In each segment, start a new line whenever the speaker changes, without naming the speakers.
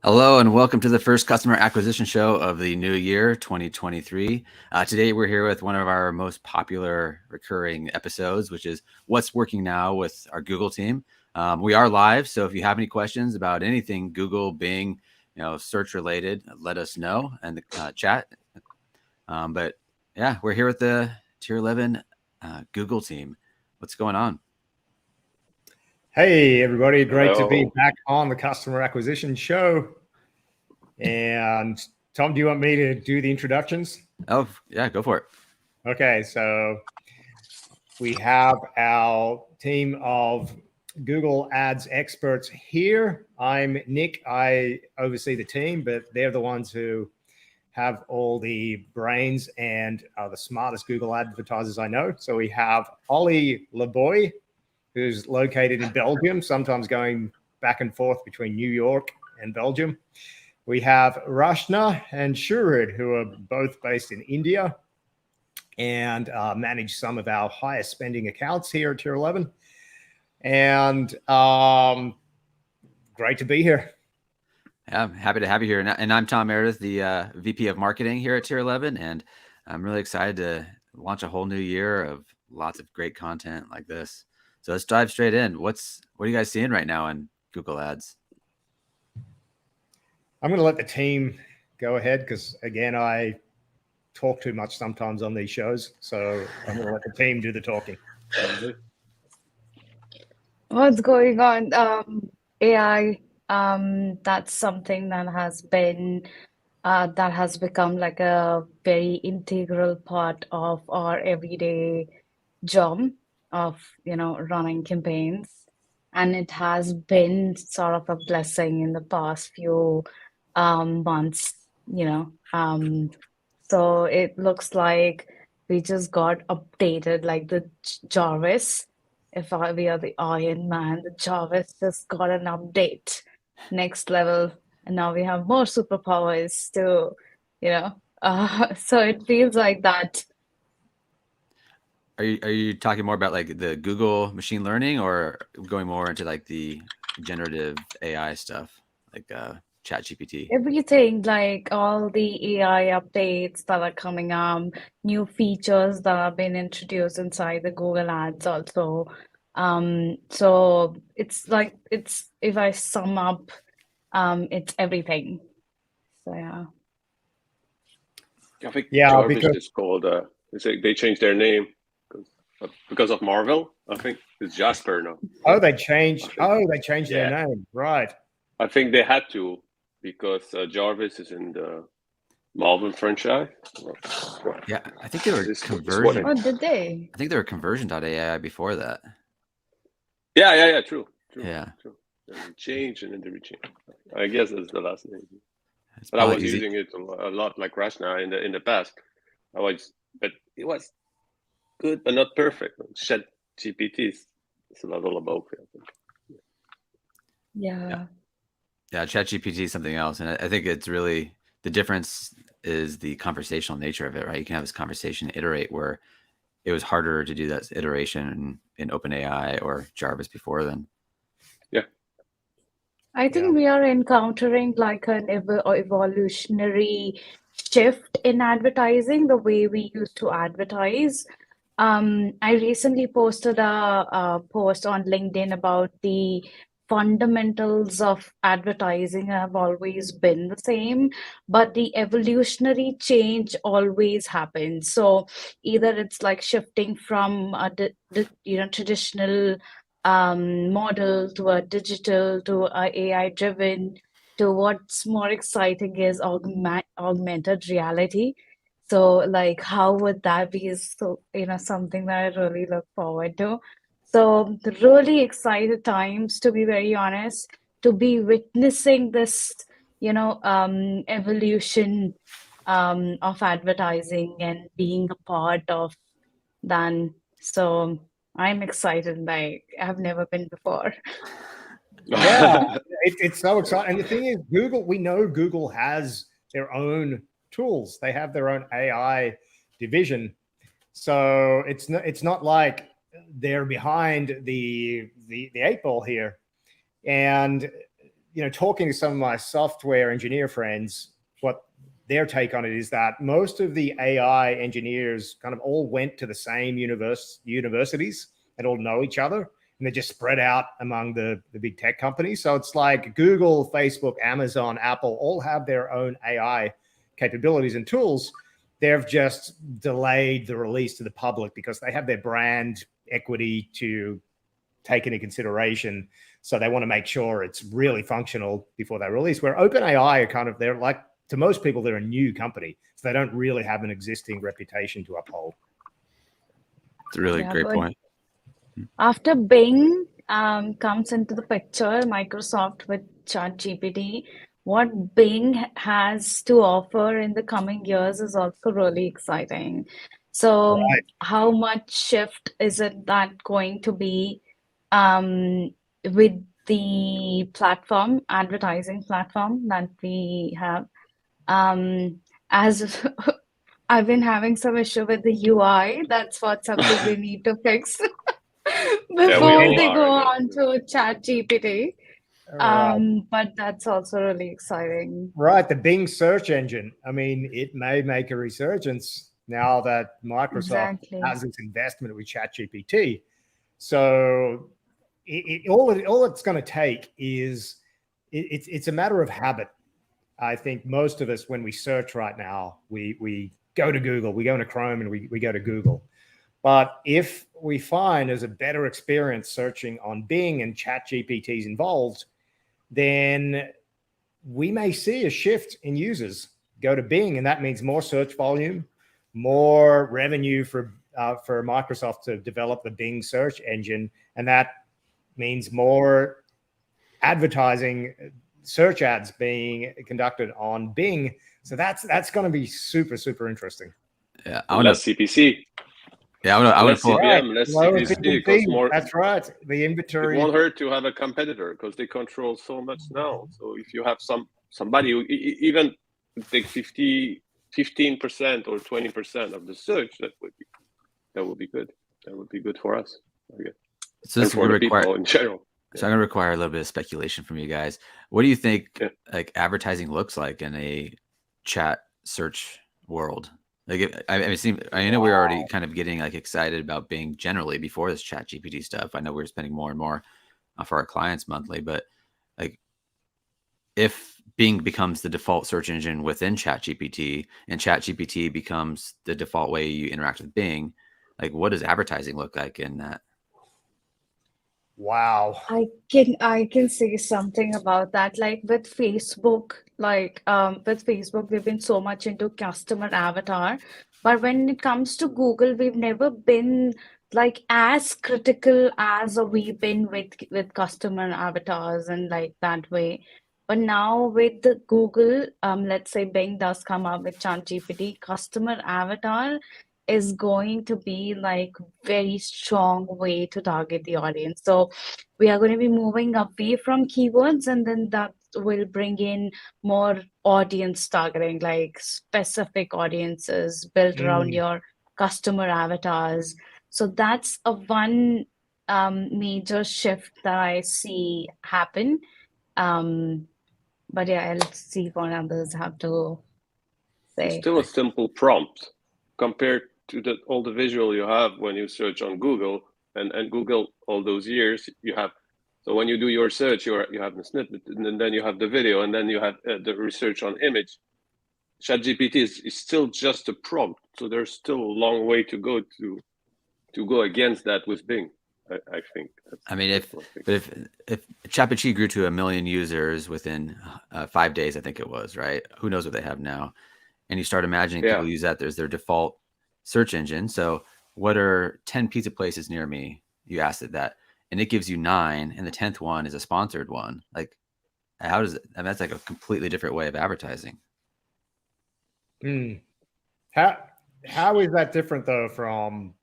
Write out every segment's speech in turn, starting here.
Hello and welcome to the first customer acquisition show of the new year, 2023. Today we're here with one of our most popular recurring episodes, which is what's working now with our Google team. We are live, so if you have any questions about anything Google, Bing, search related, let us know in the chat. But yeah, we're here with the Tier 11 Google team. What's going on?
Hey, everybody. Great to be
Hello.
back on the customer acquisition show. And Tom, do you want me to do the introductions?
Oh, yeah, go for it.
Okay, so we have our team of Google Ads experts here. I'm Nick. I oversee the team, but they're the ones who have all the brains and are the smartest Google advertisers I know. So we have Ollie Leboy, who's located in Belgium, sometimes going back and forth between New York and Belgium. We have Rashna and Shurid, who are both based in India and manage some of our highest spending accounts here at Tier 11. And great to be here.
Yeah, I'm happy to have you here. And I'm Tom Meredith, the VP of Marketing here at Tier 11. And I'm really excited to launch a whole new year of lots of great content like this. So let's dive straight in. What are you guys seeing right now in Google Ads?
I'm going to let the team go ahead because, again, I talk too much sometimes on these shows. So I'm going to let the team do the talking.
What's going on? AI, that's something that has become like a very integral part of our everyday job of, running campaigns. And it has been sort of a blessing in the past few months, So it looks like we just got updated, like the Jarvis. We are the Iron Man, the Jarvis just got an update, next level, and now we have more superpowers to, so it feels like that.
Are you talking more about like the Google machine learning or going more into like the generative AI stuff, like ChatGPT?
Everything, like all the AI updates that are coming up, new features that have been introduced inside the Google Ads also. So it's if I sum up, it's everything. So yeah.
I think
Yeah,
Jarvis
because
is called. They changed their name because of Marvel. I think it's Jasper now.
they changed their name, right?
I think they had to because Jarvis is in the Marvel franchise.
Yeah, I think they were
This-
conversion.
Oh, did they?
I think they were conversion.ai before that.
Yeah. True.
Yeah.
True. They changed and then they rechanged. I guess that's the last name.
It's
But I
probably
was
easy.
using it a lot, like Rashna in the past. But it was good, but not perfect. ChatGPT is a level above. I think.
Yeah.
Yeah, ChatGPT is something else, and I think it's really the difference is the conversational nature of it, right? You can have this conversation iterate where it was harder to do that iteration in OpenAI or Jarvis before then.
Yeah.
I think we are encountering like an evolutionary shift in advertising, the way we used to advertise. I recently posted a post on LinkedIn about the fundamentals of advertising have always been the same, but the evolutionary change always happens. So either it's like shifting from traditional model to a digital to a AI driven to what's more exciting is augmented reality. So like how would that be something that I really look forward to. So really excited times, to be very honest, to be witnessing this, evolution of advertising and being a part of that. So I'm excited like I've never been before.
Yeah, it's so exciting. And the thing is, we know Google has their own tools. They have their own AI division. So it's not like they're behind the eight ball here. And talking to some of my software engineer friends, what their take on it is that most of the AI engineers kind of all went to the same universities and all know each other, and they're just spread out among the big tech companies. So it's like Google, Facebook, Amazon, Apple all have their own AI capabilities and tools. They've just delayed the release to the public because they have their brand equity to take into consideration. So they want to make sure it's really functional before they release. Where OpenAI are kind of, they're like, to most people, they're a new company. So they don't really have an existing reputation to uphold.
It's a really great point.
After Bing comes into the picture, Microsoft with ChatGPT, what Bing has to offer in the coming years is also really exciting. So how much shift is it that going to be with the platform, advertising platform that we have? As I've been having some issue with the UI, that's what something we need to fix before they go on to ChatGPT. But that's also really exciting.
Right, the Bing search engine. I mean, it may make a resurgence now that Microsoft has its investment with ChatGPT. So all it's going to take is it's a matter of habit. I think most of us, when we search right now, we go to Google, we go into Chrome, and we go to Google. But if we find there's a better experience searching on Bing and ChatGPT is involved, then we may see a shift in users go to Bing, and that means more search volume, more revenue for Microsoft to develop the Bing search engine, and that means more advertising, search ads being conducted on Bing. So that's going to be super, super interesting.
Yeah,
less CPC.
Yeah, I would pull
CPM, less CPC, more.
That's right. The inventory.
It won't hurt to have a competitor because they control so much now. So if you have somebody who even take 15% or 20% of the search, that would be good. That would be good for us. Okay.
So this
for the people in general.
So I'm going to require a little bit of speculation from you guys. What do you think like advertising looks like in a chat search world? Like, I know we're already kind of getting like excited about Bing generally before this ChatGPT stuff. I know we're spending more and more for our clients monthly, but like if Bing becomes the default search engine within ChatGPT and ChatGPT becomes the default way you interact with Bing, like what does advertising look like in that?
Wow.
I can say something about that. Like with Facebook, we've been so much into customer avatar, but when it comes to Google, we've never been like as critical as we've been with customer avatars and like that way. But now with the Google, let's say Bing does come up with ChatGPT, customer avatar is going to be like very strong way to target the audience. So we are going to be moving away from keywords, and then that will bring in more audience targeting, like specific audiences built around your customer avatars. So that's a one major shift that I see happen. But yeah, I'll see what others have to say.
It's still a simple prompt compared to all the visual you have when you search on Google and Google all those years you have. So when you do your search, you have the snippet, and then you have the video, and then you have the research on image. ChatGPT is still just a prompt, so there's still a long way to go against that with Bing. I think.
I mean, if ChatGPT grew to 1 million users within 5 days, I think it was, right? Who knows what they have now? And you start imagining people use that as their default search engine. So what are 10 pizza places near me? You asked it that, and it gives you 9, and the 10th one is a sponsored one. Like, how does it? I mean, that's like a completely different way of advertising.
How is that different though from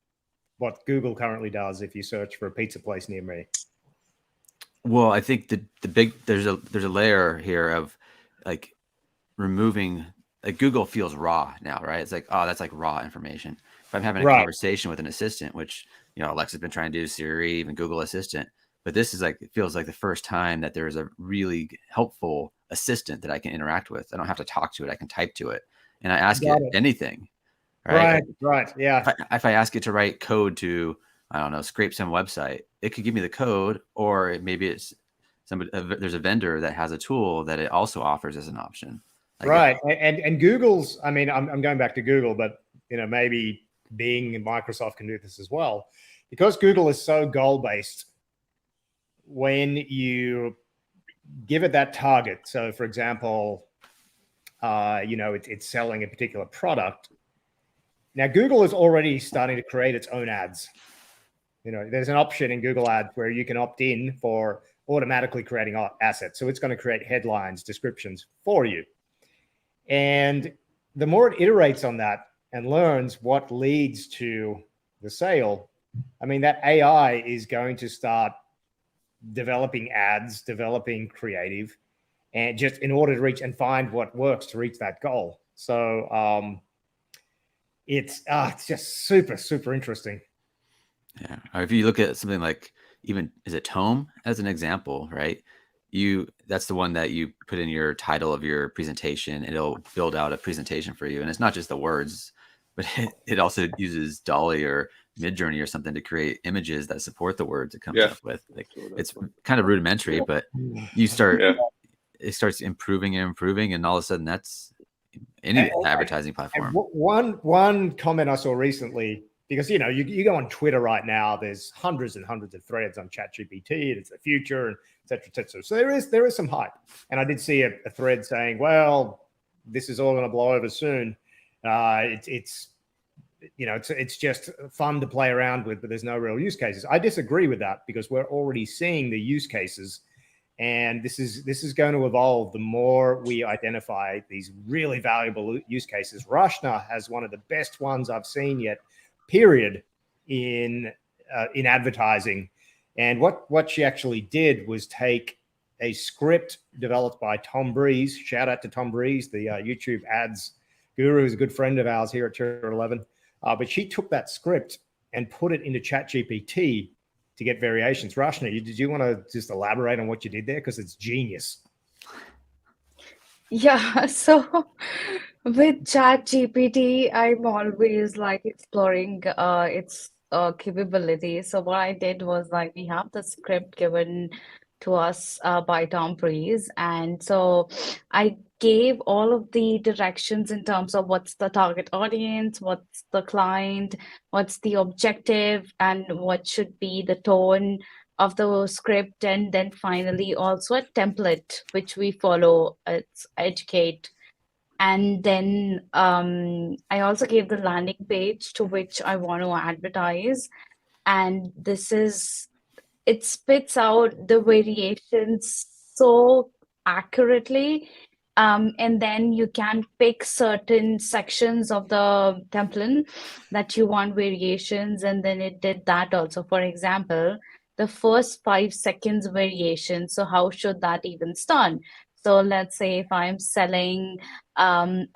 what Google currently does if you search for a pizza place near me?
Well, I think the big there's a layer here of like removing, like Google feels raw now, right? It's like, oh, that's like raw information. If I'm having a conversation with an assistant, which Alexa's been trying to do, Siri, even Google Assistant, But this is like, it feels like the first time that there's a really helpful assistant that I can interact with. I don't have to talk to it. I can type to it and I ask
Got
it
it.
anything. Right.
Right. Yeah.
If I ask it to write code to, I don't know, scrape some website, it could give me the code, or maybe it's somebody, there's a vendor that has a tool that it also offers as an option. Like
Right. And Google's, I mean, I'm going back to Google, but maybe Bing and Microsoft can do this as well. Because Google is so goal-based, when you give it that target, so for example, it's selling a particular product. Now, Google is already starting to create its own ads. There's an option in Google Ads where you can opt in for automatically creating assets. So it's going to create headlines, descriptions for you. And the more it iterates on that and learns what leads to the sale, I mean, that AI is going to start developing ads, developing creative, and just in order to reach and find what works to reach that goal. So it's just super, super interesting.
Yeah. Or if you look at something like, even, is it Tome as an example, right? That's the one that you put in your title of your presentation, and it'll build out a presentation for you. And it's not just the words, but it also uses Dolly or Midjourney or something to create images that support the words it comes up with. Like, it's kind of rudimentary, but you start, it starts improving and improving, and all of a sudden that's any advertising platform.
One comment I saw recently, because you go on Twitter right now, there's hundreds and hundreds of threads on ChatGPT, and it's the future, and et cetera, et cetera. So there is some hype. And I did see a thread saying, well, this is all going to blow over soon. It's just fun to play around with, but there's no real use cases. I disagree with that, because we're already seeing the use cases, and this is going to evolve the more we identify these really valuable use cases. Rashna has one of the best ones I've seen yet, period, in advertising. And what she actually did was take a script developed by Tom Breeze. Shout out to Tom Breeze, the YouTube ads guru, who's a good friend of ours here at Chair 11. But she took that script and put it into ChatGPT to get variations. Rashna, did you want to just elaborate on what you did there? Because it's genius.
Yeah, so with ChatGPT, I'm always like exploring its capabilities. So what I did was, like, we have the script given to us by Tom Breeze, and so I gave all of the directions in terms of what's the target audience, what's the client, what's the objective, and what should be the tone of the script, and then finally also a template which we follow. It's educate. And then I also gave the landing page to which I want to advertise. And it spits out the variations so accurately. And then you can pick certain sections of the template that you want variations. And then it did that also. For example, the first 5 seconds variation. So how should that even start? So let's say if I'm selling hair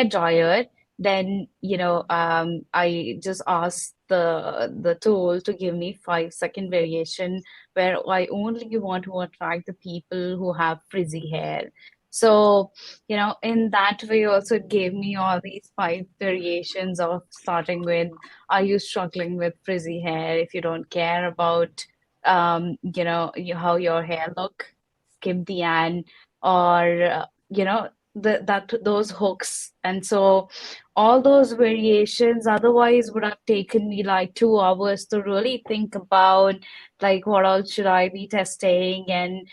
dryer, then I just ask the tool to give me 5-second variation where I only want to attract the people who have frizzy hair. So, in that way also it gave me all these 5 variations of starting with, are you struggling with frizzy hair? If you don't care about, how your hair look, skip the ad, or, those hooks. And so all those variations otherwise would have taken me like 2 hours to really think about, like, what else should I be testing, and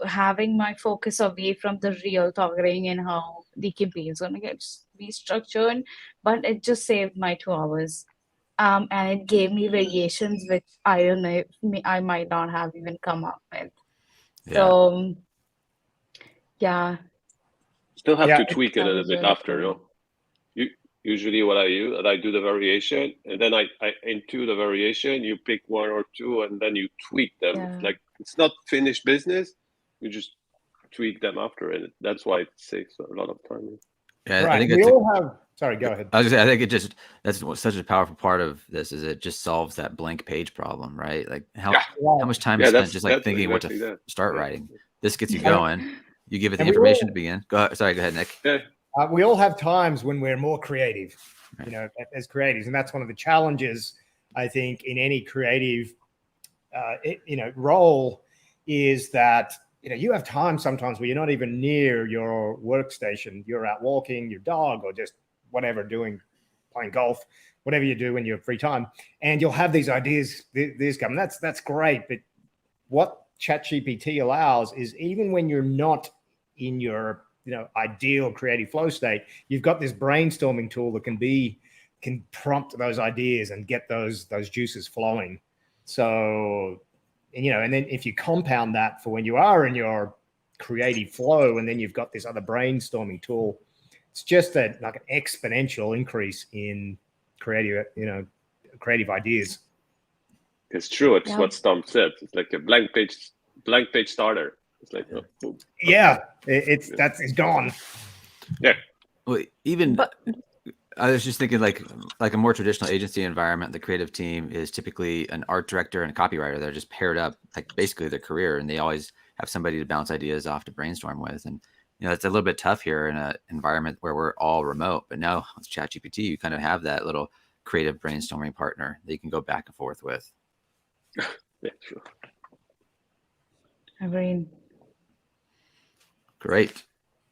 having my focus away from the real targeting and how the campaign is going to be structured. But it just saved my 2 hours, and it gave me variations which I don't know if I might not have even come up with. So yeah.
Still have to tweak it a little bit after, Usually what I do the variation, and then I into the variation, you pick 1 or 2, and then you tweak them.
Yeah.
Like, it's not finished business. You just tweak them after, and that's why it saves a lot of time.
Yeah, I
Right.
think
We
it's.
all have. Sorry, go ahead.
I was gonna say, I think it just that's such a powerful part of this is it just solves that blank page problem, right? Like how
Yeah.
how much time
Yeah,
is spent
that's
just like thinking what to
exactly that.
start
Yeah.
writing. This gets you
And-
going. You give it the
and we
information
all-
to begin. Go ahead. Sorry, go ahead, Nick.
Yeah.
We all have times when we're more creative,
Right.
as creatives, and that's one of the challenges I think in any creative, role is that you have time sometimes where you're not even near your workstation. You're out walking your dog or just whatever, playing golf, whatever you do in your free time, and you'll have these ideas. These come. That's great, but what ChatGPT allows is even when you're not in your ideal creative flow state, you've got this brainstorming tool that can prompt those ideas and get those juices flowing. So, and then if you compound that for when you are in your creative flow, and then you've got this other brainstorming tool, it's just like an exponential increase in creative ideas.
It's true. It's
Yeah.
what Stump said. It's like a blank page starter. It's like, oh, boom.
Yeah, it's gone.
Well, even
But
I was just thinking like a more traditional agency environment, the creative team is typically an art director and a copywriter. They're just paired up like basically their career, and they always have somebody to bounce ideas off to brainstorm with. And it's a little bit tough here in an environment where we're all remote. But now with ChatGPT, you kind of have that little creative brainstorming partner that you can go back and forth with.
Yeah, sure.
I mean,
Great.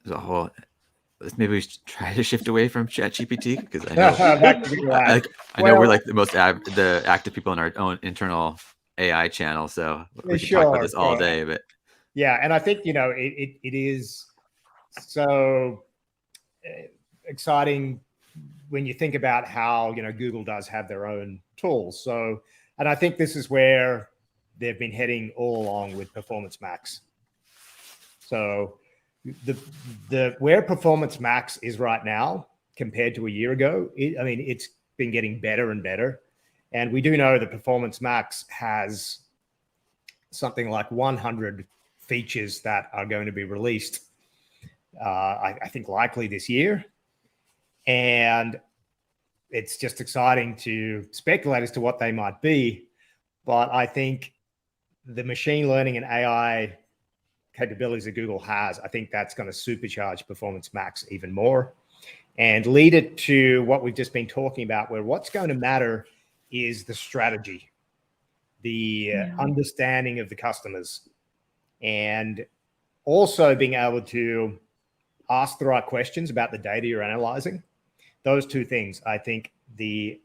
There's a whole. Maybe we should try to shift away from ChatGPT because I know I know we're like the most the active people in our own internal AI channel, so we can talk about this all day. But
yeah, and I think it is so exciting when you think about how Google does have their own tools. So, and I think this is where they've been heading all along with Performance Max. So the where Performance Max is right now compared to a year ago, it's been getting better and better. And we do know that Performance Max has something like 100 features that are going to be released, I think likely this year. And it's just exciting to speculate as to what they might be. But I think the machine learning and AI capabilities that Google has, I think that's going to supercharge Performance Max even more and lead it to what we've just been talking about, where what's going to matter is the strategy, the understanding of the customers, and also being able to ask the right questions about the data you're analyzing. Those two things, I think, the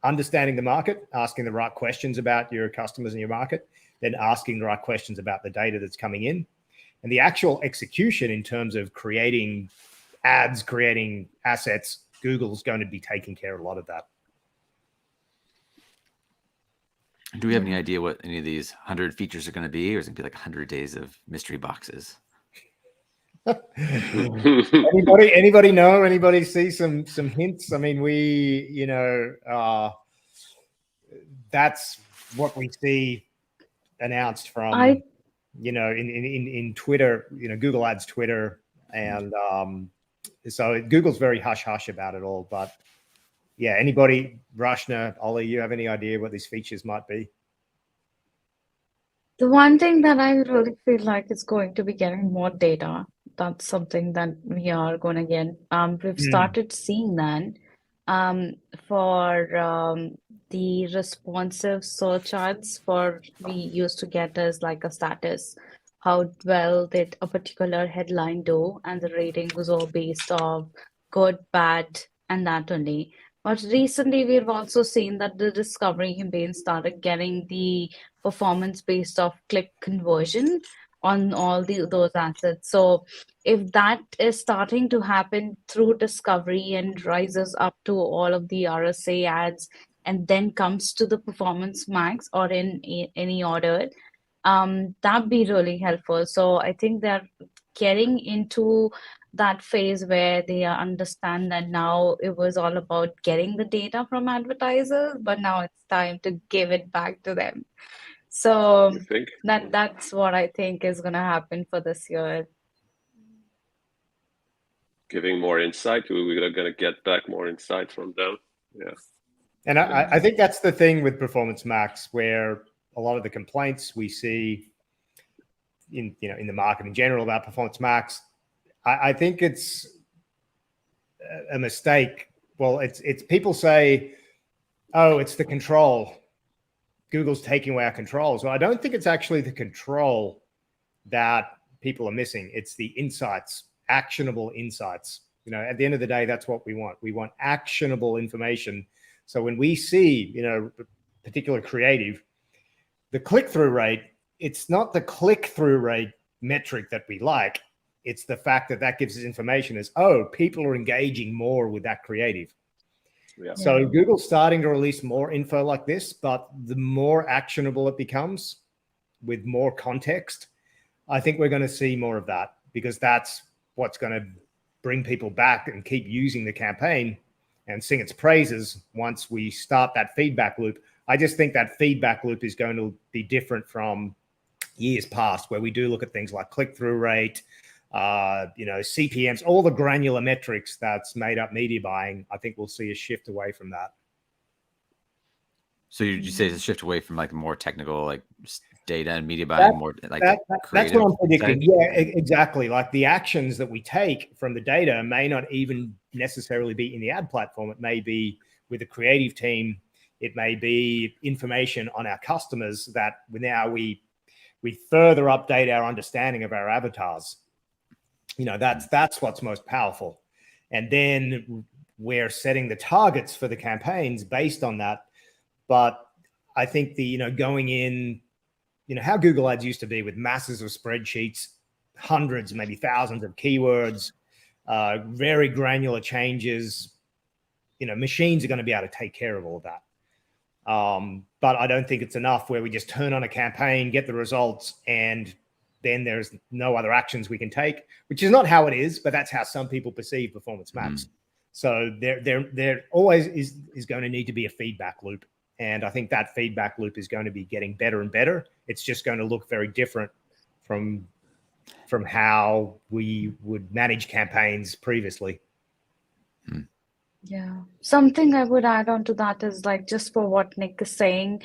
understanding the market, asking the right questions about your customers and your market, then asking the right questions about the data that's coming in, and the actual execution in terms of creating ads, creating assets. Google's going to be taking care of a lot of that.
do we have any idea what any of these 100 features are going to be, or is it going to be like 100 days of mystery boxes?
Anybody know? Anybody see some hints? I mean, that's what we see announced from in Twitter, Google Ads Twitter, and so Google's very hush hush about it all. But yeah, anybody, Rashna, Ollie, you have any idea what these features might be?
the one thing that I really feel like is going to be getting more data. That's something that we are going to get. We've started seeing that for the responsive search ads we used to get as like a status, how well did a particular headline do, and the rating was all based off good, bad, and that only. But recently, we've also seen that the discovery campaign started getting the performance based off click conversion on all those assets. So if that is starting to happen through discovery and rises up to all of the RSA ads and then comes to the Performance Max or in any order, that'd be really helpful. So I think they're getting into that phase where they understand that now it was all about getting the data from advertisers, but now it's time to give it back to them. So
You think?
that's what I think is going to happen for this year.
giving more insight. We're going to get back more insight from them. Yeah.
And I think that's the thing with Performance Max, where a lot of the complaints we see in the market in general about Performance Max, I think it's a mistake. Well, it's people say, oh, it's the control. Google's taking away our controls. Well, I don't think it's actually the control that people are missing. It's the insights, actionable insights. At the end of the day, that's what we want. We want actionable information. So when we see, particular creative, the click-through rate, it's not the click-through rate metric that we like. It's the fact that gives us information as, oh, people are engaging more with that creative.
Yeah.
So Google's starting to release more info like this, but the more actionable it becomes with more context, I think we're going to see more of that, because that's what's going to bring people back and keep using the campaign and sing its praises once we start that feedback loop. I just think that feedback loop is going to be different from years past, where we do look at things like click-through rate, CPMs, all the granular metrics that's made up media buying. I think we'll see a shift away from that.
So you say it's a shift away from like more technical, like data and media buying, more like
that's what I'm predicting.
side?
Yeah, exactly. Like the actions that we take from the data may not even necessarily be in the ad platform. It may be with the creative team. It may be information on our customers that now we further update our understanding of our avatars. That's what's most powerful. And then we're setting the targets for the campaigns based on that. But I think going in, how Google Ads used to be with masses of spreadsheets, hundreds, maybe thousands of keywords, very granular changes, machines are going to be able to take care of all of that. But I don't think it's enough where we just turn on a campaign, get the results, and then there's no other actions we can take, which is not how it is, but that's how some people perceive Performance Max. So there always is going to need to be a feedback loop. And I think that feedback loop is going to be getting better and better. It's just going to look very different from how we would manage campaigns previously.
Yeah. Something I would add on to that is like, just for what Nick is saying,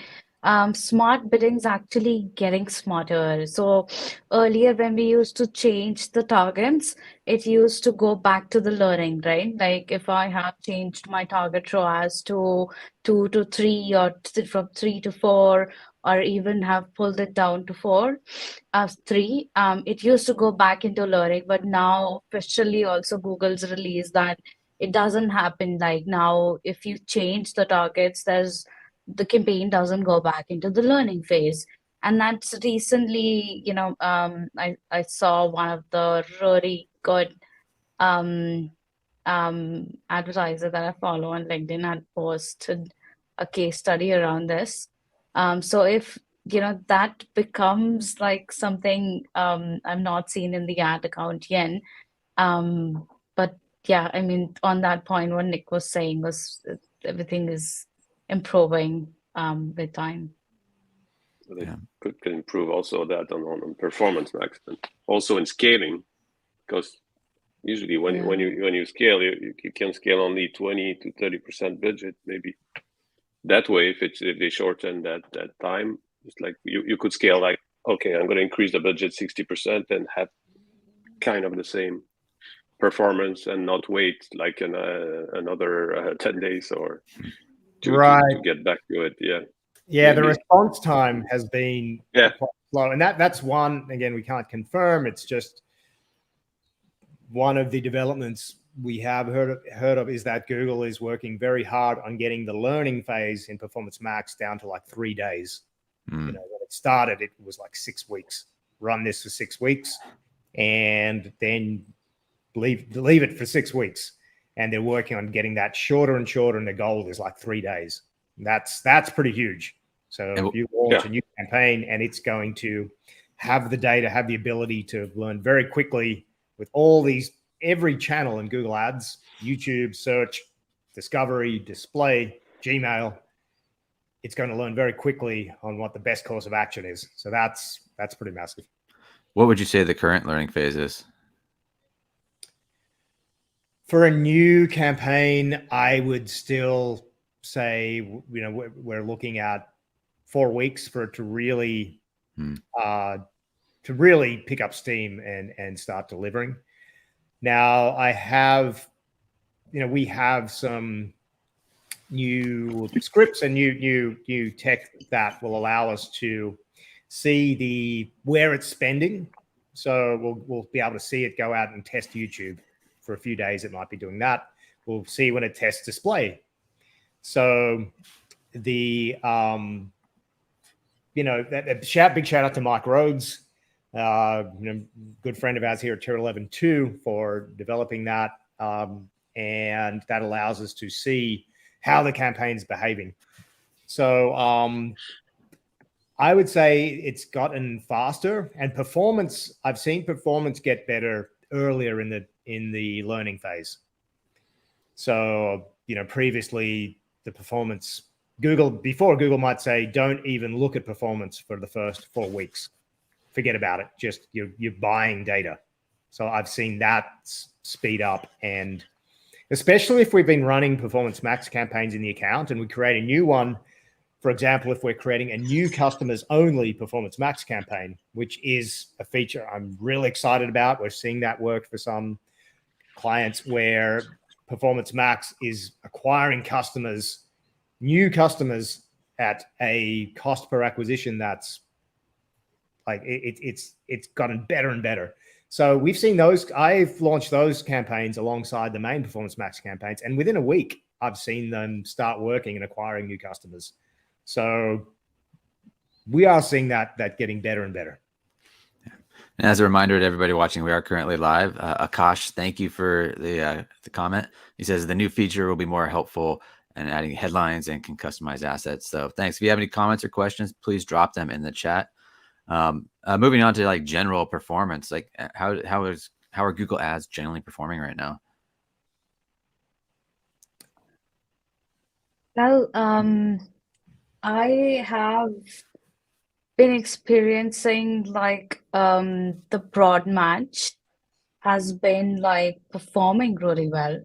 smart bidding is actually getting smarter. So earlier when we used to change the targets, it used to go back to the learning, right? Like if I have changed my target ROAS to 2 to 3 or from 3 to 4, or even have pulled it down to 3, it used to go back into learning. But now officially also Google's released that it doesn't happen like now. If you change the targets, the campaign doesn't go back into the learning phase. And that's recently, I saw one of the really good advertiser that I follow on LinkedIn had posted a case study around this. So if that becomes like something I'm not seeing in the ad account yet, but yeah, I mean, on that point, what Nick was saying was everything is improving with time.
So they could improve also that on Performance Max, and also in scaling, because usually when you scale, you can scale only 20 to 30% budget. Maybe that way, if they shorten that time, it's like you could scale like, okay, I'm going to increase the budget 60% and have kind of the same performance and not wait like another 10 days or to get back to it.
The response time has been quite slow, and that's one, again, we can't confirm. It's just one of the developments we have heard of is that Google is working very hard on getting the learning phase in Performance Max down to like 3 days. When it started, it was like 6 weeks. Run this for 6 weeks and then leave it for 6 weeks. And they're working on getting that shorter and shorter, and the goal is like 3 days. That's pretty huge. So if you launch a new campaign and it's going to have the data, have the ability to learn very quickly with every channel in Google Ads, YouTube, search, discovery, display, Gmail, it's going to learn very quickly on what the best course of action is. So that's pretty massive.
What would you say the current learning phase is?
For a new campaign, I would still say, we're looking at 4 weeks for it to really pick up steam and start delivering. Now we have some new scripts and new tech that will allow us to see where it's spending. So we'll be able to see it go out and test YouTube for a few days. It might be doing that. We'll see when it tests display. So big shout out to Mike Rhodes, good friend of ours here at Tier 11 too, for developing that. And that allows us to see how the campaign's behaving. So I would say it's gotten faster, and performance. I've seen performance get better earlier in the learning phase. So previously the performance, before Google might say, don't even look at performance for the first 4 weeks. Forget about it. Just you're buying data. So I've seen that speed up, and especially if we've been running Performance Max campaigns in the account and we create a new one. For example, if we're creating a new customers only Performance Max campaign, which is a feature I'm really excited about. We're seeing that work for some clients where Performance Max is acquiring customers, new customers, at a cost per acquisition that's like it's gotten better and better. So we've seen those. I've launched those campaigns alongside the main Performance Max campaigns, and within a week, I've seen them start working and acquiring new customers. So we are seeing that getting better and better.
And as a reminder to everybody watching, we are currently live. Akash, thank you for the comment. He says the new feature will be more helpful in adding headlines and can customize assets. So thanks. If you have any comments or questions, please drop them in the chat. Moving on to like general performance, like how are Google Ads generally performing right now?
Well, I have been experiencing like the broad match has been like performing really well.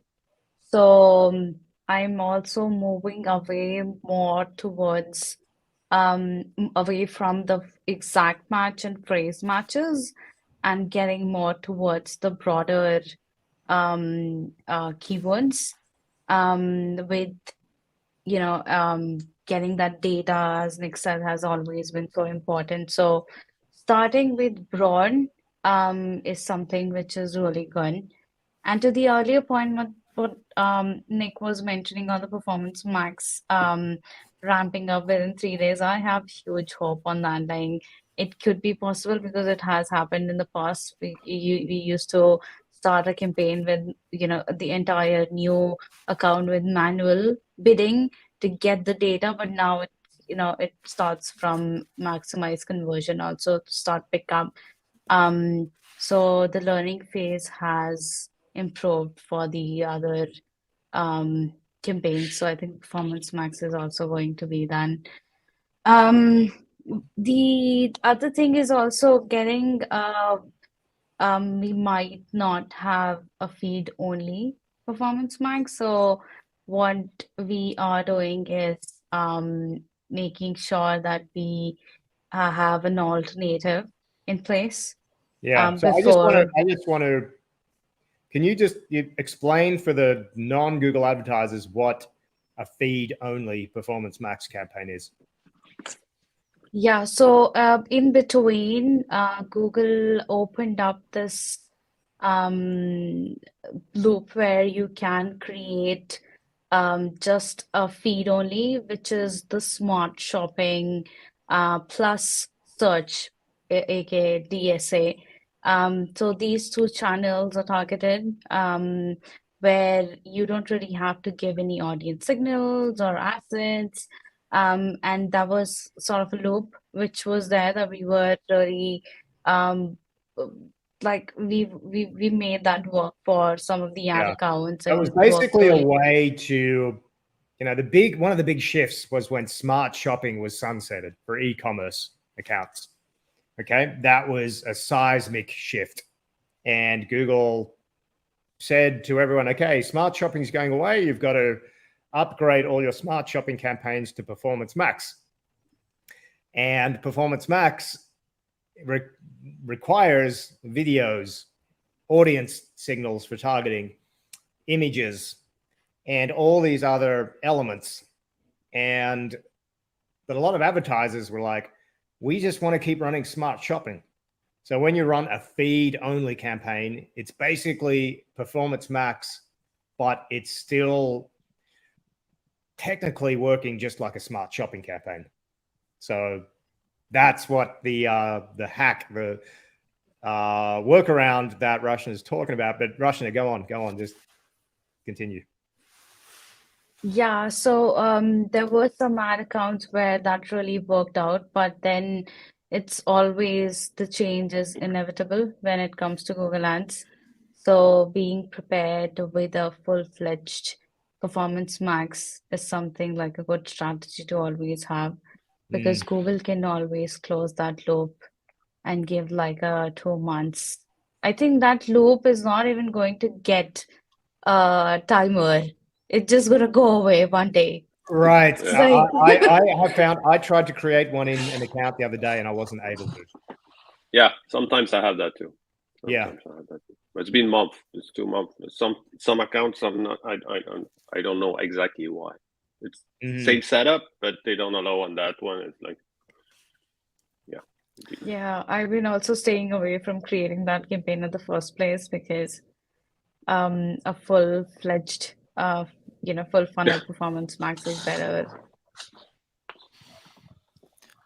So I'm also moving away more towards away from the exact match and phrase matches and getting more towards the broader keywords with getting that data, as Nick said, has always been so important. So starting with broad is something which is really good. And to the earlier point, what Nick was mentioning on the Performance Max ramping up within 3 days, I have huge hope on that. Like, it could be possible because it has happened in the past. We used to start a campaign with the entire new account with manual bidding to get the data, but now it starts from maximize conversion also to start pick up. So the learning phase has improved for the other campaigns. So I think Performance Max is also going to be done. The other thing is also getting we might not have a feed only Performance Max. So what we are doing is making sure that we have an alternative in place.
Yeah. So I just want to. Can you explain for the non-Google advertisers what a feed-only Performance Max campaign is?
Yeah, so in between, Google opened up this loop where you can create just a feed only, which is the Smart Shopping plus search, aka DSA. So these two channels are targeted where you don't really have to give any audience signals or assets. And that was sort of a loop which was there that we were really like we made that work for some of the ad accounts.
It was basically a way to, one of the big shifts was when Smart Shopping was sunsetted for e-commerce accounts. Okay, that was a seismic shift, and Google said to everyone, okay, smart shopping is going away. You've got to upgrade all your smart shopping campaigns to Performance Max. And Performance Max requires videos, audience signals for targeting, images, and all these other elements. But a lot of advertisers were like, we just want to keep running smart shopping. So when you run a feed only campaign, it's basically Performance Max, but it's still technically working just like a smart shopping campaign. So that's what the hack, the workaround that Roshan is talking about. But Roshan, go on, just continue.
Yeah, so there were some ad accounts where that really worked out, but then it's always the change is inevitable when it comes to Google Ads. So being prepared with a full-fledged Performance Max is something like a good strategy to always have, because Google can always close that loop and give like a 2 months. I think that loop is not even going to get a timer. It's just gonna go away one day.
Right.
It's like
I have found I tried to create one in an account the other day and I wasn't able to.
Yeah, sometimes I have that too.
Yeah.
I have that too. But it's been a month. It's 2 months. Some accounts I'm not. I don't know exactly why. It's same setup, but they don't allow on that one. It's like, yeah.
yeah, I've been also staying away from creating that campaign in the first place because a full-fledged full funnel Performance Max is better.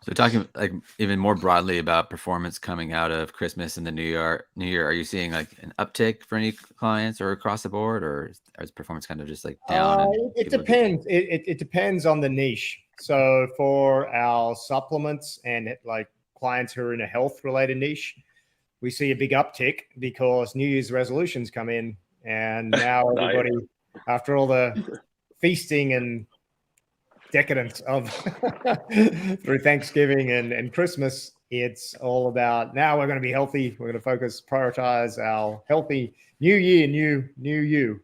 So talking like even more broadly about performance coming out of Christmas and the New Year, are you seeing like an uptick for any clients or across the board, or is performance kind of just like down?
It depends. It depends on the niche. So for our supplements and like clients who are in a health related niche, we see a big uptick because New Year's resolutions come in, and now everybody, after all the feasting and decadence of through Thanksgiving and Christmas, it's all about now we're going to be healthy. We're going to prioritize our healthy new year, new you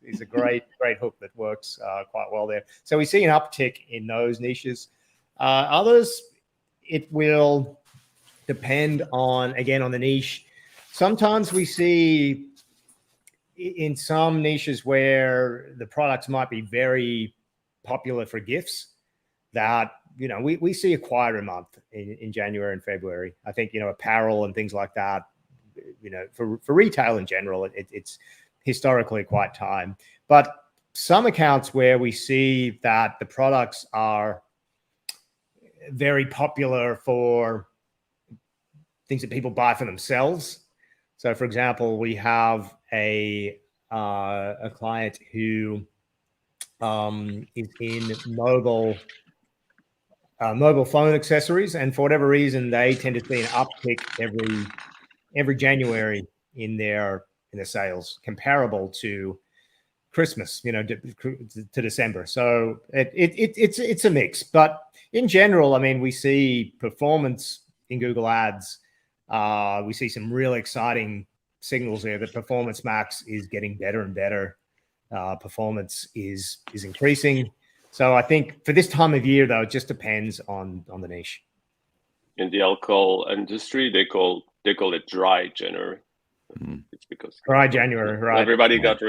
is a great hook that works quite well there. So we see an uptick in those niches. Others, it will depend on the niche. Sometimes we see in some niches where the products might be very popular for gifts that, we see acquire a month in January and February. I think, apparel and things like that, for retail in general, it's historically quite time. But some accounts where we see that the products are very popular for things that people buy for themselves. So, for example, we have a client who is in mobile phone accessories, and for whatever reason, they tend to see an uptick every January in their sales, comparable to Christmas, to December. So it's a mix, but in general, I mean, we see performance in Google Ads. We see some really exciting signals there that Performance Max is getting better and better. Performance is increasing. So I think for this time of year, though, it just depends on the niche.
In the alcohol industry, they call it dry January. It's because
dry January, right?
Everybody got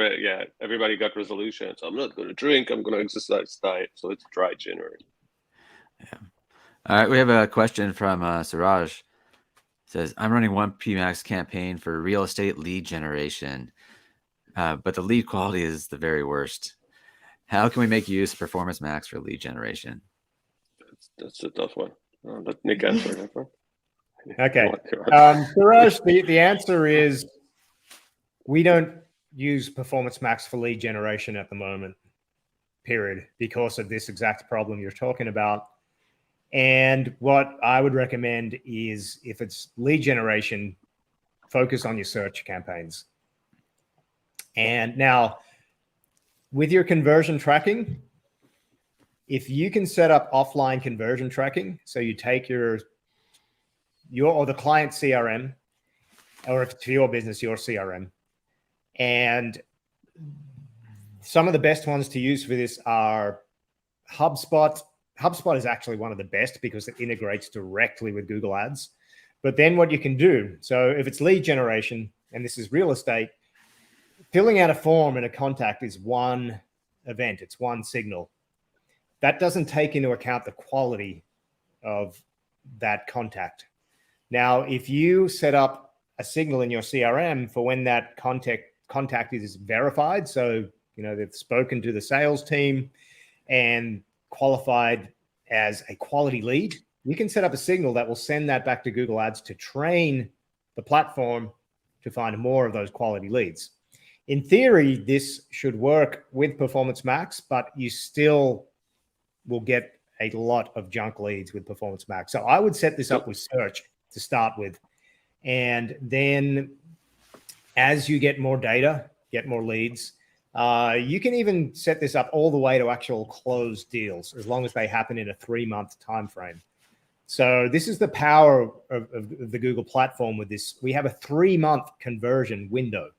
resolutions. I'm not going to drink. I'm going to exercise diet. So it's dry January.
Yeah. All right. We have a question from Suraj. It says, I'm running one PMax campaign for real estate lead generation, but the lead quality is the very worst. How can we make use of Performance Max for lead generation?
That's a tough one. Let Nick answer that one.
Okay. Suraj, the answer is we don't use Performance Max for lead generation at the moment, period, because of this exact problem you're talking about. And what I would recommend is, if it's lead generation, focus on your search campaigns. And now, with your conversion tracking, if you can set up offline conversion tracking, so you take your or the client CRM, or if it's for your business, your CRM, And some of the best ones to use for this are HubSpot. HubSpot is actually one of the best because it integrates directly with Google Ads. But then what you can do, so if it's lead generation and this is real estate, filling out a form in a contact is one event, it's one signal. That doesn't take into account the quality of that contact. Now, if you set up a signal in your CRM for when that contact is verified, so they've spoken to the sales team and qualified as a quality lead, you can set up a signal that will send that back to Google Ads to train the platform to find more of those quality leads. In theory, this should work with Performance Max, but you still will get a lot of junk leads with Performance Max. So I would set this up with search to start with. And then as you get more data, get more leads, you can even set this up all the way to actual closed deals, as long as they happen in a 3-month time frame. So this is the power of the Google platform with this. We have a 3-month conversion window.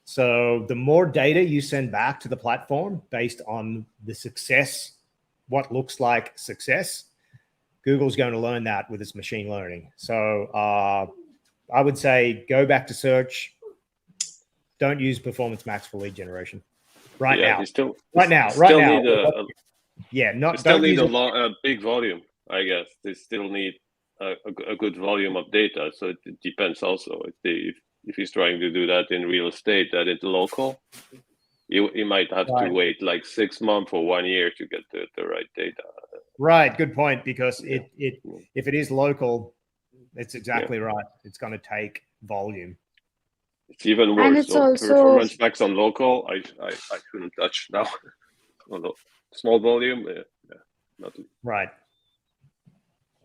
So the more data you send back to the platform based on the success, what looks like success, Google's going to learn that with its machine learning. So I would say go back to search. Don't use Performance Max for lead generation right now. Right now.
Still need a big volume, I guess. They still need a good volume of data. So it depends also. If he's trying to do that in real estate, that it's local, you might have to wait like 6 months or 1 year to get the right data.
Right. Good point. Because if it is local, it's exactly right. It's going to take volume.
It's even worse.
And it's
so
also
Performance Max on local, I couldn't touch now. On small volume, not
right.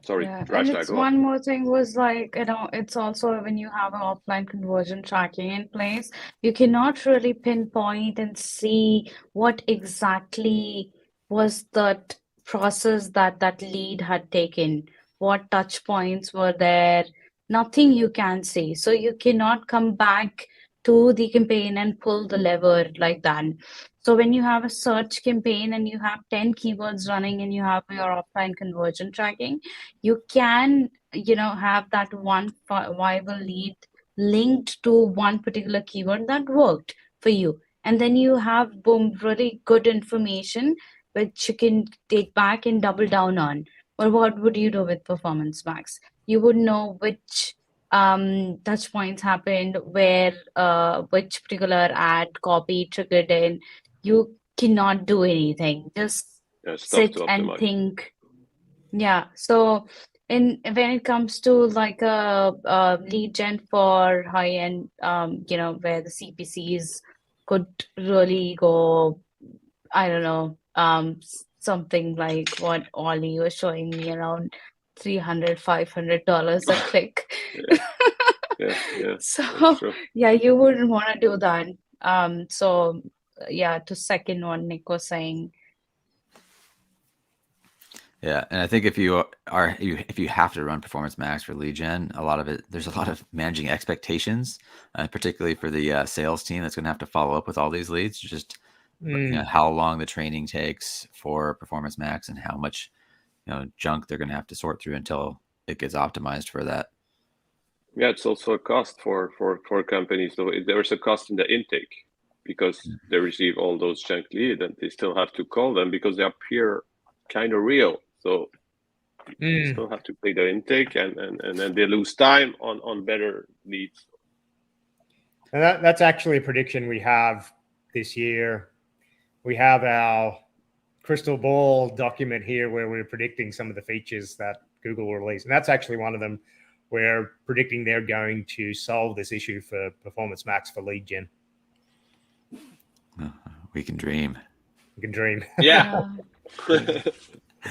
Sorry,
yeah. And it's one more thing was like, it's also when you have an offline conversion tracking in place, you cannot really pinpoint and see what exactly was that process that lead had taken, what touch points were there, nothing you can see. So you cannot come back to the campaign and pull the lever like that. So when you have a search campaign and you have 10 keywords running and you have your offline conversion tracking, you can, have that one viable lead linked to one particular keyword that worked for you. And then you have, boom, really good information, which you can take back and double down on. Or what would you do with Performance Max? You would know which touch points happened, where which particular ad copy triggered in. You cannot do anything. Just sit and think. Yeah. So when it comes to like a lead gen for high end, where the CPCs could really go, I don't know, something like what Ollie was showing me, around $300, $500 a click.
Yeah.
So yeah, you wouldn't want to do that. So yeah, to second what Nick was saying.
Yeah, and I think if you have to run Performance Max for lead gen, there's a lot of managing expectations, particularly for the sales team that's going to have to follow up with all these leads. Just how long the training takes for Performance Max and how much junk they're going to have to sort through until it gets optimized for that.
Yeah, it's also a cost for companies. So there's a cost in the intake because they receive all those junk leads and they still have to call them because they appear kind of real. So you still have to pay the intake and then they lose time on better leads.
And that's actually a prediction we have this year. We have our crystal ball document here where we're predicting some of the features that Google will release. And that's actually one of them. We're predicting they're going to solve this issue for Performance Max for lead gen.
We can dream.
We can dream.
Yeah.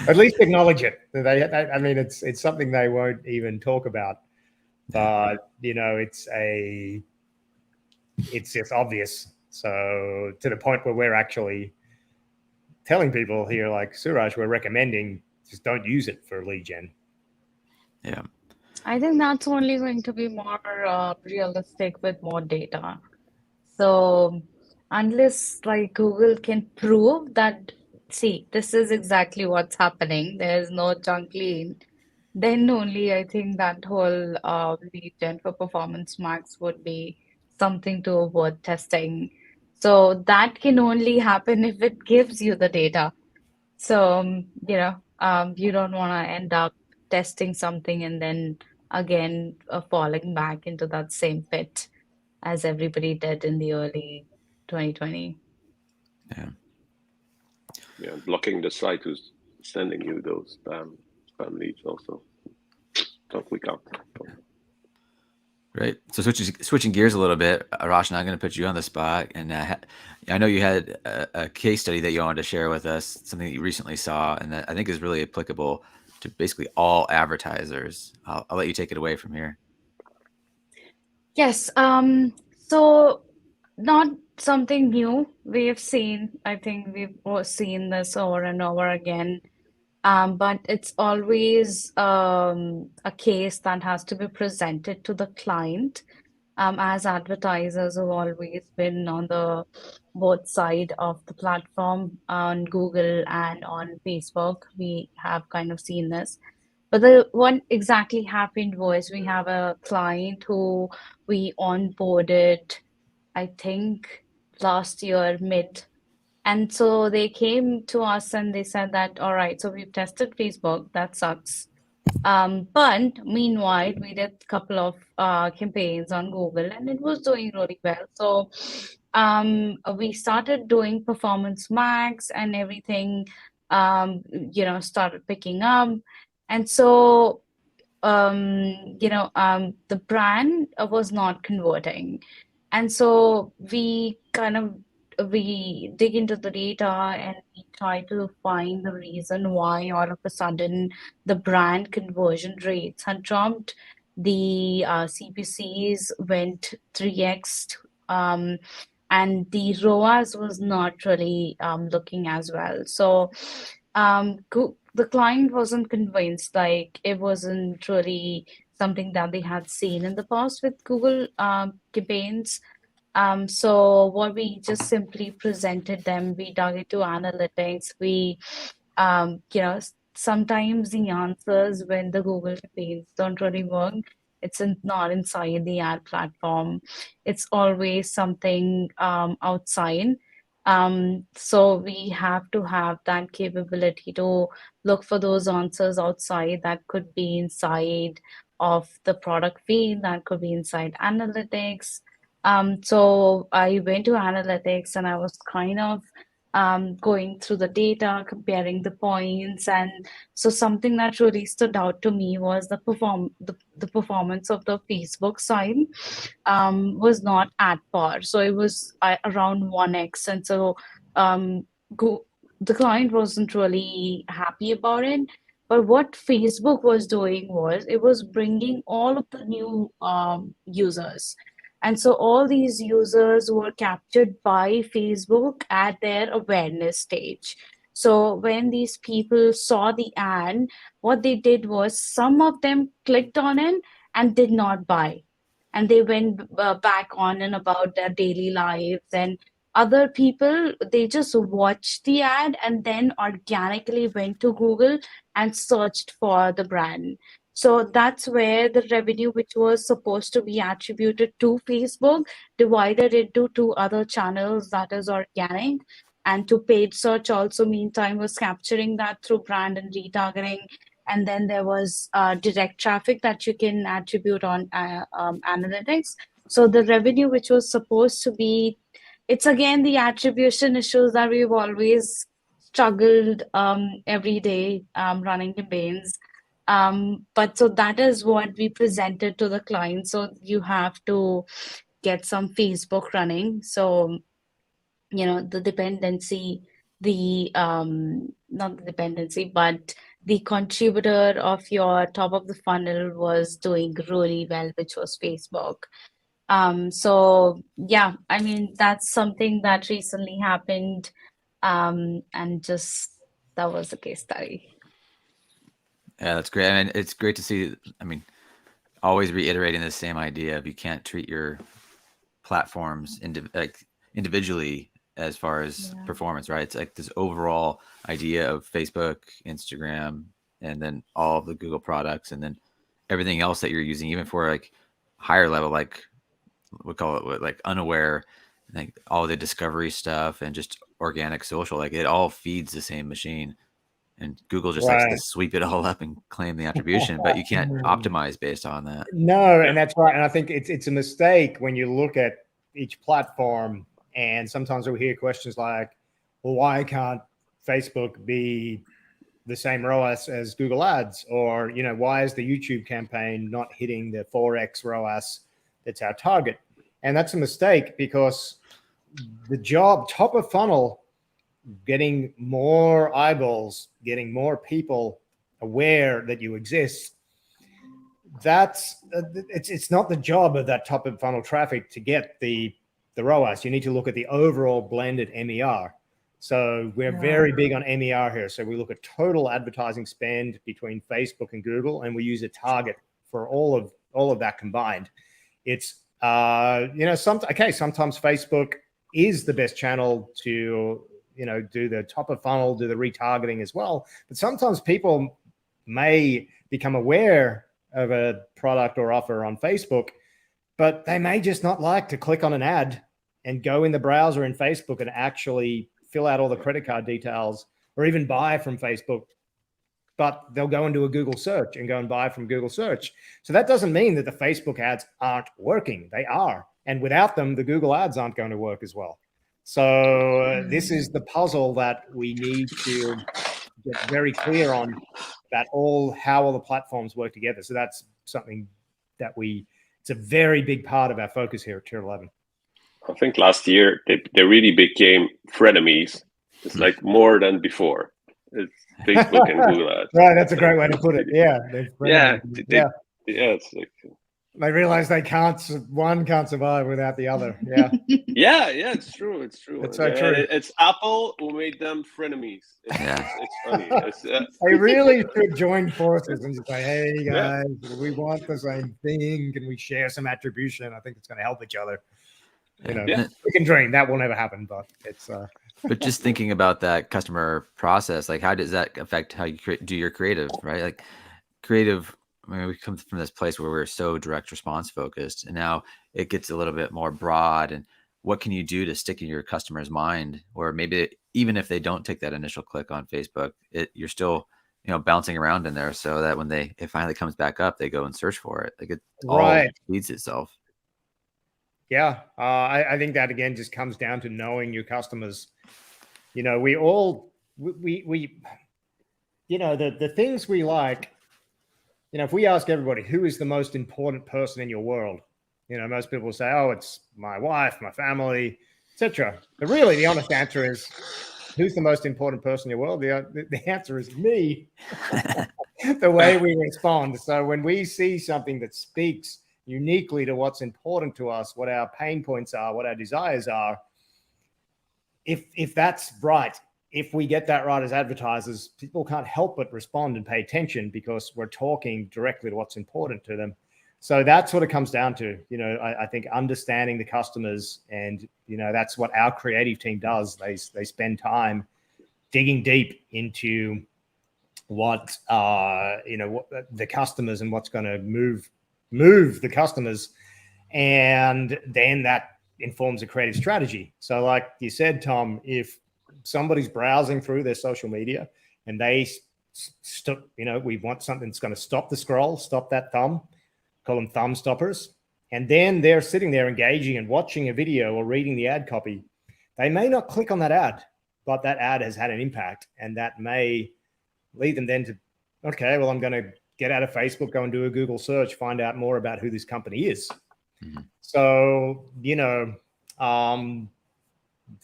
At least acknowledge it. I mean, it's something they won't even talk about, but it's just obvious. So to the point where we're actually telling people here, like Suraj, we're recommending just don't use it for lead gen.
Yeah.
I think that's only going to be more realistic with more data. So unless like Google can prove that, see, this is exactly what's happening, there's no junk clean, then only I think that whole lead gen for Performance Max would be something to worth testing. So that can only happen if it gives you the data. So, you don't want to end up testing something and then again falling back into that same pit as everybody did in the early 2020.
Yeah.
Yeah, blocking the site who's sending you those spam leads also. Don't click out.
Great. So switching gears a little bit, Rashna, I'm going to put you on the spot, and I know you had a case study that you wanted to share with us, something that you recently saw, and that I think is really applicable to basically all advertisers. I'll let you take it away from here.
Yes, so not something new. We've seen, I think we've all seen this over and over again. But it's always a case that has to be presented to the client. As advertisers have always been on the both side of the platform on Google and on Facebook, we have kind of seen this. But the what exactly happened was we have a client who we onboarded, I think last year mid. And so they came to us and they said that, all right, so we've tested Facebook, that sucks. But meanwhile, we did a couple of campaigns on Google and it was doing really well. So we started doing Performance Max and everything, started picking up. And so, the brand was not converting. And so we dig into the data and we try to find the reason why all of a sudden the brand conversion rates had dropped. The CPCs went 3x, and the ROAS was not really looking as well. So the client wasn't convinced, like it wasn't really something that they had seen in the past with Google campaigns. So what we just simply presented them, we dug into analytics. Sometimes the answers when the Google campaigns don't really work, not inside the ad platform. It's always something outside. So we have to have that capability to look for those answers outside. That could be inside of the product feed, that could be inside analytics. So I went to analytics and I was kind of going through the data, comparing the points, and so something that really stood out to me was the performance of the Facebook side was not at par. So it was around 1x, and so the client wasn't really happy about it. But what Facebook was doing was it was bringing all of the new users. And so all these users were captured by Facebook at their awareness stage. So when these people saw the ad, what they did was some of them clicked on it and did not buy. And they went back on and about their daily lives. And other people, they just watched the ad and then organically went to Google and searched for the brand. So that's where the revenue, which was supposed to be attributed to Facebook, divided into two other channels, that is organic. And to paid search also, meantime, was capturing that through brand and retargeting. And then there was direct traffic that you can attribute on analytics. So the revenue, which was supposed to be, it's again the attribution issues that we've always struggled every day running campaigns. But so that is what we presented to the client. So you have to get some Facebook running. So, the dependency, not the dependency, but the contributor of your top of the funnel was doing really well, which was Facebook. So yeah, I mean, that's something that recently happened. And just that was the case study.
Yeah, that's great. I mean, it's great to see. I mean, always reiterating the same idea of you can't treat your platforms individually as far as performance, right? It's like this overall idea of Facebook, Instagram, and then all of the Google products, and then everything else that you're using, even for like higher level, like we call it like unaware, like all the discovery stuff and just organic social, like it all feeds the same machine. And Google just likes to sweep it all up and claim the attribution, but you can't optimize based on that.
No, and that's right. And I think it's a mistake when you look at each platform, and sometimes we hear questions like, well, why can't Facebook be the same ROAS as Google Ads? Or, you know, why is the YouTube campaign not hitting the 4x ROAS that's our target? And that's a mistake, because the job, top of funnel, getting more eyeballs, getting more people aware that you exist, that's it's not the job of that top of funnel traffic to get the ROAS. You need to look at the overall blended MER. So we're very big on MER here. So we look at total advertising spend between Facebook and Google, and we use a target for all of that combined. It's sometimes Facebook is the best channel to, you know, do the top of funnel, do the retargeting as well. But sometimes people may become aware of a product or offer on Facebook, but they may just not like to click on an ad and go in the browser in Facebook and actually fill out all the credit card details or even buy from Facebook. But they'll go into a Google search and go and buy from Google search. So that doesn't mean that the Facebook ads aren't working. They are. And without them, the Google ads aren't going to work as well. So this is the puzzle that we need to get very clear on, that how all the platforms work together. So that's something that it's a very big part of our focus here at Tier 11.
I think last year they really became frenemies. It's like more than before. It's Facebook and Google ads.
Right, that's a great way to put it. Yeah.
It's like,
they realize one can't survive without the other.
Yeah. It's true. It's true.
It's so true.
It's Apple who made them frenemies. It's funny.
They really should join forces and just say, hey guys, we want the same thing. Can we share some attribution? I think it's going to help each other. You know, we can dream. That will never happen, but it's.
But just thinking about that customer process, like how does that affect how you do your creative, right? Like creative. I mean, we come from this place where we're so direct response focused, and now it gets a little bit more broad. And what can you do to stick in your customer's mind? Or maybe even if they don't take that initial click on Facebook, you're still, you know, bouncing around in there so that when it finally comes back up, they go and search for it. Like it all feeds itself.
Yeah. I think that again just comes down to knowing your customers. You know, we you know, the things we like. You know, if we ask everybody, who is the most important person in your world? You know, most people will say, oh, it's my wife, my family, etc. But really, the honest answer is, who's the most important person in your world? The answer is me, the way we respond. So when we see something that speaks uniquely to what's important to us, what our pain points are, what our desires are, if that's right, if we get that right as advertisers, people can't help but respond and pay attention because we're talking directly to what's important to them. So that's what it comes down to. You know, I think understanding the customers, and, you know, that's what our creative team does. They spend time digging deep into what, you know, what the customers and what's going to move the customers. And then that informs a creative strategy. So like you said, Tom, if somebody's browsing through their social media and they you know, we want something that's going to stop the scroll, stop that thumb, call them thumb stoppers. And then they're sitting there engaging and watching a video or reading the ad copy. They may not click on that ad, but that ad has had an impact, and that may lead them then to, okay, well, I'm going to get out of Facebook, go and do a Google search, find out more about who this company is. Mm-hmm. So, you know,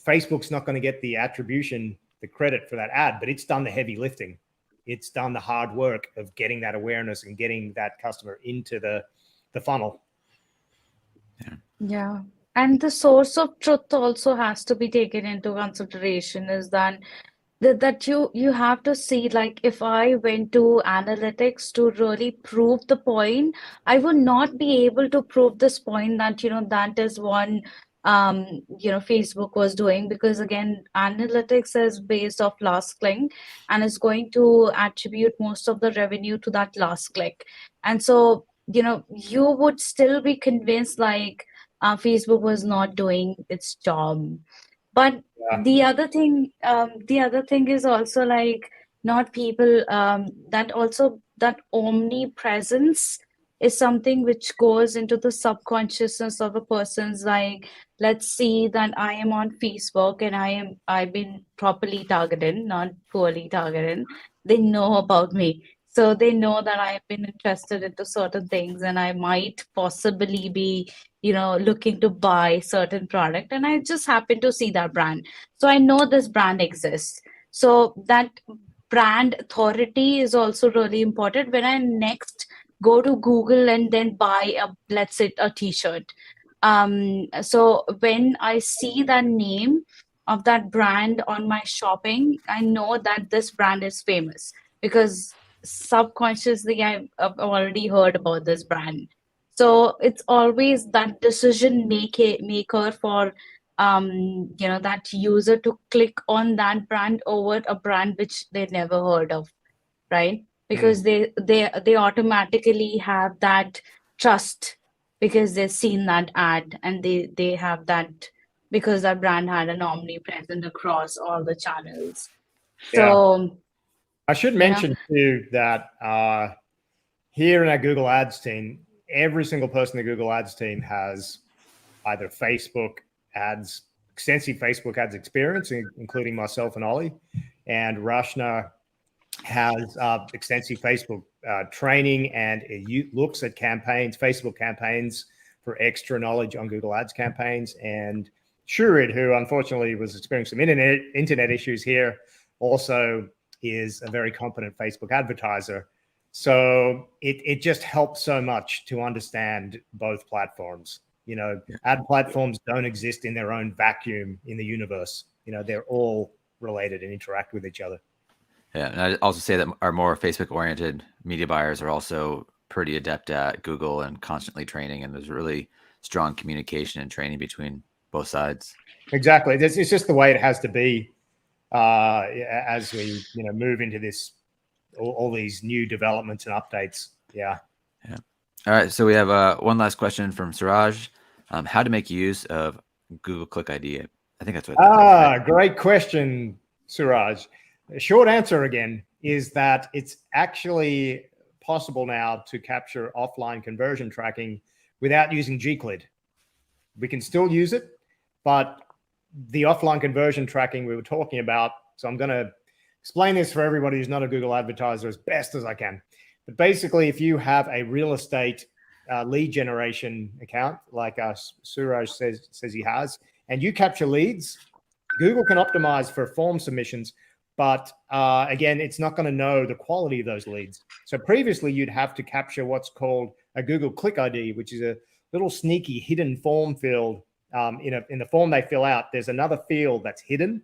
Facebook's not going to get the attribution, the credit for that ad, but it's done the heavy lifting. It's done the hard work of getting that awareness and getting that customer into the funnel.
Yeah. And the source of truth also has to be taken into consideration, is that that you have to see, like, if I went to analytics to really prove the point, I would not be able to prove this point that, that is one Facebook was doing, because again, analytics is based off last click and is going to attribute most of the revenue to that last click. And so, you would still be convinced like Facebook was not doing its job. But
Yeah.
the other thing is also like not people that omnipresence is something which goes into the subconsciousness of a person's, like, let's see that I am on Facebook and I've been properly targeted, not poorly targeted. They know about me. So they know that I've been interested into certain things and I might possibly be looking to buy certain product, and I just happen to see that brand, so I know this brand exists. So that brand authority is also really important when I next go to Google and then buy let's say a t-shirt. So when I see that name of that brand on my shopping, I know that this brand is famous because subconsciously I've already heard about this brand. So it's always that decision maker for that user to click on that brand over a brand which they never heard of, right? Because they automatically have that trust because they've seen that ad, and they have that because that brand had an omnipresent across all the channels.
Yeah.
So
I should mention too that here in our Google Ads team, every single person in the Google Ads team has either Facebook ads, extensive Facebook ads experience, including myself and Ollie, and Rashna has extensive Facebook training, and it looks at campaigns, Facebook campaigns, for extra knowledge on Google Ads campaigns. And Shurid, who unfortunately was experiencing some internet issues here, also is a very competent Facebook advertiser. So it just helps so much to understand both platforms. Ad platforms don't exist in their own vacuum in the universe. They're all related and interact with each other.
Yeah, and I'd also say that our more Facebook-oriented media buyers are also pretty adept at Google and constantly training, and there's really strong communication and training between both sides.
Exactly. It's just the way it has to be as we move into this all these new developments and updates. Yeah.
All right, so we have one last question from Suraj. How to make use of Google Click ID? I think that's what.
Great question, Suraj. The short answer again is that it's actually possible now to capture offline conversion tracking without using Gclid. We can still use it, but the offline conversion tracking we were talking about, so I'm going to explain this for everybody who's not a Google advertiser as best as I can. But basically, if you have a real estate lead generation account, like Suraj says he has, and you capture leads, Google can optimize for form submissions, but again, it's not going to know the quality of those leads. So previously, you'd have to capture what's called a Google Click ID, which is a little sneaky hidden form field. In the form they fill out, there's another field that's hidden,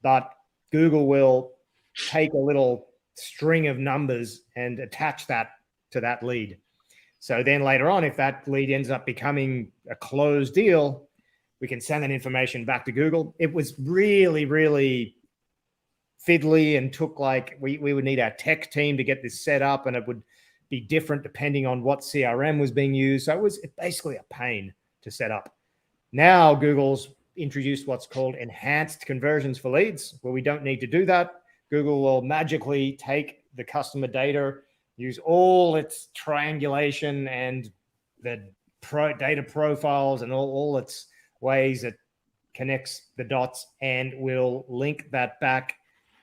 but Google will take a little string of numbers and attach that to that lead. So then later on, if that lead ends up becoming a closed deal, we can send that information back to Google. It was really, really fiddly and took we would need our tech team to get this set up, and it would be different depending on what CRM was being used. So it was basically a pain to set up. Now Google's introduced what's called enhanced conversions for leads, where we don't need to do that. Google will magically take the customer data, use all its triangulation and the data profiles and all its ways it connects the dots, and will link that back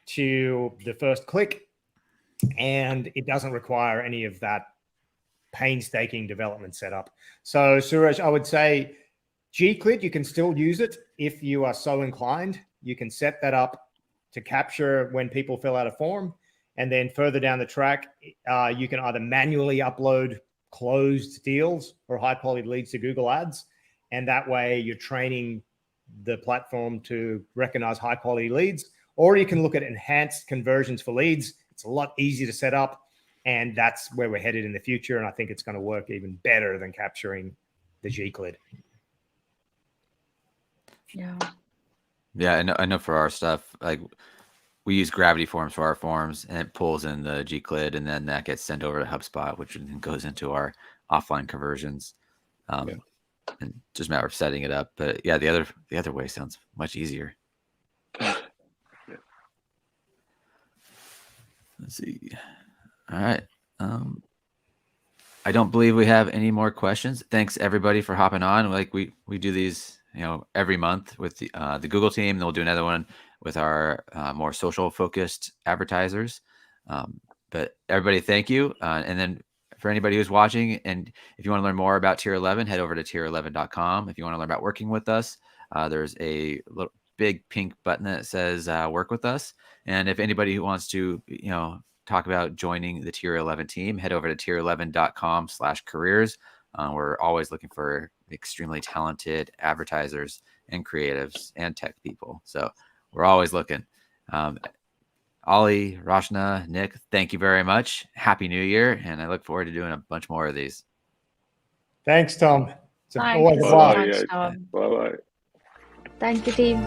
to the first click. And it doesn't require any of that painstaking development setup. So Suraj, I would say Gclid, you can still use it if you are so inclined. You can set that up to capture when people fill out a form. And then further down the track, you can either manually upload closed deals or high quality leads to Google Ads. And that way you're training the platform to recognize high quality leads. or you can look at enhanced conversions for leads. It's a lot easier to set up, and that's where we're headed in the future. And I think it's going to work even better than capturing the Gclid.
Yeah.
Yeah, I know for our stuff, like we use Gravity Forms for our forms, and it pulls in the Gclid, and then that gets sent over to HubSpot, which then goes into our offline conversions. And just a matter of setting it up. But yeah, the other way sounds much easier. Let's see. All right. I don't believe we have any more questions. Thanks everybody for hopping on. Like we do these, every month with the Google team. Then we'll do another one with our more social focused advertisers. But everybody, thank you. And then for anybody who's watching, and if you want to learn more about Tier 11, head over to tier11.com. If you want to learn about working with us, there's a little big pink button that says work with us. And if anybody who wants to, talk about joining the Tier 11 team, head over to tier11.com/careers. We're always looking for extremely talented advertisers and creatives and tech people. So we're always looking. Ollie, Rachna, Nick, thank you very much. Happy New Year. And I look forward to doing a bunch more of these.
Thanks, Tom. It's
Thank
always
you
a
so
blast.
much, Tom.
Bye-bye.
Thank you, team.